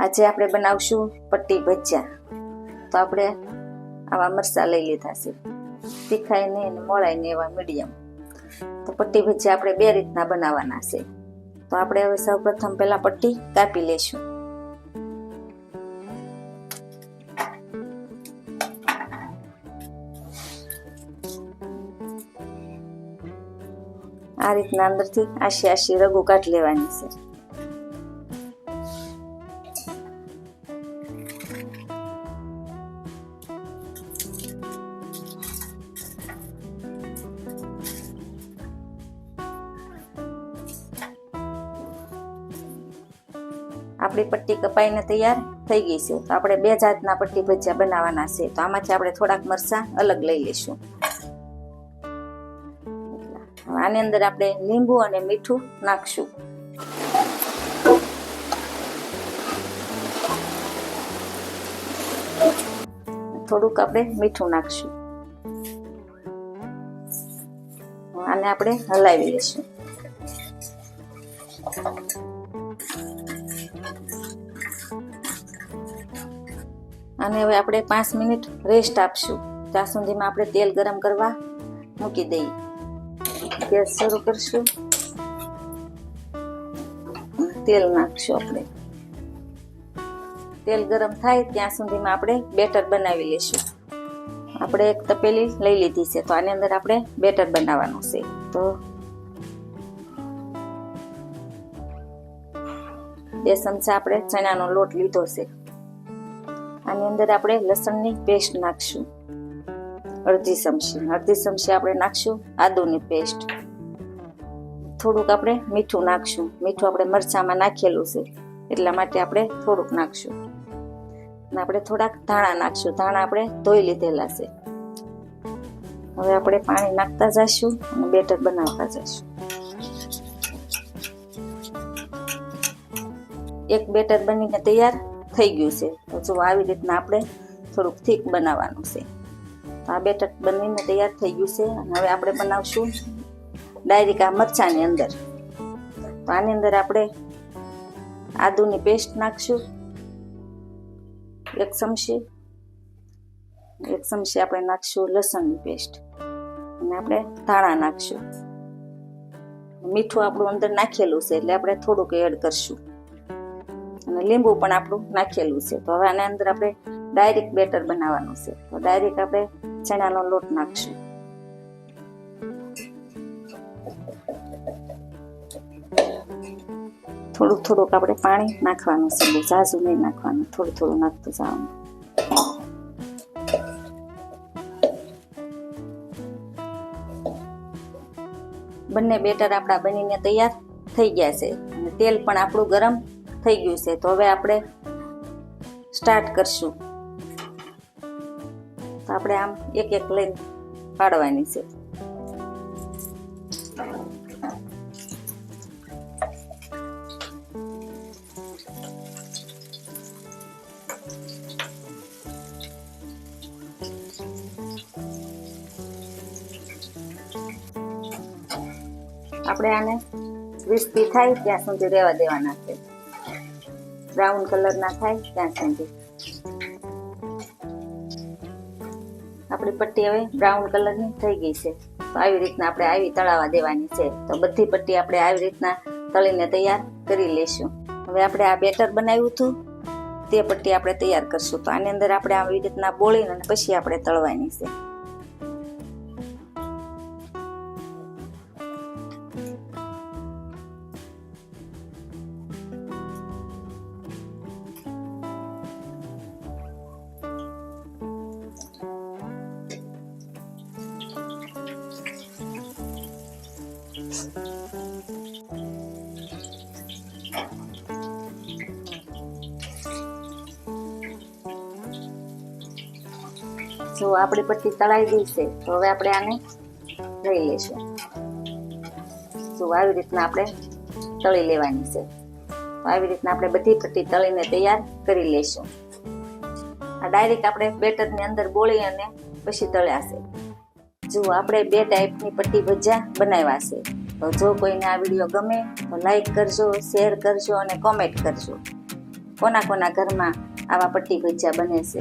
આજે આપણે બનાવશું પટ્ટી ભજીયા. તો આપણે આવા મરચાં લઈ લીધા છે, તીખાઈ ને મોળાઈ ને એવા મીડિયમ. તો પટ્ટી ભજીયા આપણે બે રીતના બનાવવાના છે. તો આપણે હવે સૌપ્રથમ પહેલા પટ્ટી કાપી લેશું. આ રીતના અંદરથી આશી આશી રગો કાઢી લેવાની છે. આપણી પટ્ટી કપાઈને તૈયાર થઈ ગઈ છે. તો આપણે બે જાતના પટ્ટી ભજીયા બનાવવાના છે. તો આમાંથી આપણે થોડાક મરચાં અલગ લઈ લઈશું. આની અંદર આપણે લીંબુ અને મીઠું નાખશું. થોડુંક આપણે મીઠું નાખશું. આને આપણે હલાવી લઈશું. અને હવે આપણે 5 મિનિટ રેસ્ટ આપશું. ત્યાં સુધીમાં આપણે તેલ ગરમ કરવા મૂકી દઈએ. ગેસ શરૂ કરશું. તેલ નાખશું. આપણે તેલ ગરમ થાય ત્યાં સુધીમાં આપણે બેટર બનાવી લઈશું. આપણે એક તપેલી લઈ લીધી છે. તો આની અંદર આપણે બેટર બનાવવાનું છે. તો 2 ચમચા આપણે ચણાનો લોટ લીધો છે. આની અંદર આપણે લસણની પેસ્ટ નાખશું. અડધી ચમચી આપણે નાખશું આદુની પેસ્ટ. થોડુંક આપણે મીઠું નાખશું. મીઠું આપણે મરચાંમાં નાખેલું છે એટલા માટે આપણે થોડુંક નાખશું. અને આપણે થોડાક ધાણા નાખશું. ધાણા આપણે ધોઈ લીધેલા છે. હવે આપણે પાણી નાખતા જઈશું અને બેટર બનાવતા જઈશું. એક બેટર બનીને તૈયાર થઈ ગયું છે. તો જો આવી રીતના આપણે થોડુંક થીક બનાવવાનું છે. આ બેટર બનીને તૈયાર થઈ ગયું છે. અને હવે આપણે બનાવશું ડાયરેક્ટ આ મરચાંની અંદર. તો આની અંદર આપણે આદુની પેસ્ટ નાખશું 1 ચમચી. 1 ચમચી આપણે નાખશું લસણની પેસ્ટ. અને આપણે ધાણા નાખશું. મીઠું આપણું અંદર નાખેલું છે એટલે આપણે થોડુંક એડ કરશું. અને લીંબુ પણ આપણું નાખેલું છે. તો હવે આની અંદર આપણે ડાયરેક્ટ બેટર બનાવવાનું છે. તો ડાયરેક્ટ આપણે ચણાનો લોટ નાખશું. થોડુંક આપણે પાણી નાખવાનું છે. બહુ ઝાઝું નહીં નાખવાનું, થોડું નાખતું જવાનું. બંને બેટર આપણા બનીને તૈયાર થઈ ગયા છે. અને તેલ પણ આપણું ગરમ થઈ ગયું છે. તો હવે આપણે સ્ટાર્ટ કરશું. તો આપણે આમ એક લઈને પાડવાની છે. આપણે આને ક્રિસ્પી થાય ત્યાં સુધી રહેવા દેવાના છે. બ્રાઉન કલર ના થાય ત્યાં સુધી. આપણી પટ્ટી હવે બ્રાઉન કલરની થઈ ગઈ છે. તો આવી રીતના આપણે આવી તળાવા દેવાની છે. તો બધી પટ્ટી આપણે આવી રીતના તળીને તૈયાર કરી લઈશું. હવે આપણે આ બેટર બનાવ્યું હતું તે પટ્ટી આપણે તૈયાર કરશું. તો આની અંદર આપણે આવી રીતના બોળીને અને પછી આપણે તળવાની છે. જો આપણી પટ્ટી તળાઈ ગઈ છે. તો હવે આપણે આને લઈ લઈશું. જો આવી રીતના આપણે તળી લેવાની છે. તો આવી રીતના આપણે બધી પટ્ટી તળીને તૈયાર કરી લઈશું. આ ડાયરેક્ટ આપણે બેટરની અંદર બોળી અને પછી તળ્યા છે. જો આપણે 2 ટાઈપની પટ્ટી ભજીયા બનાવ્યા છે. તો જો કોઈને આ વિડીયો ગમે તો લાઈક કરજો, શેર કરજો અને કોમેન્ટ કરજો. કોના ઘરમાં આવા પટ્ટી ભજીયા બને છે.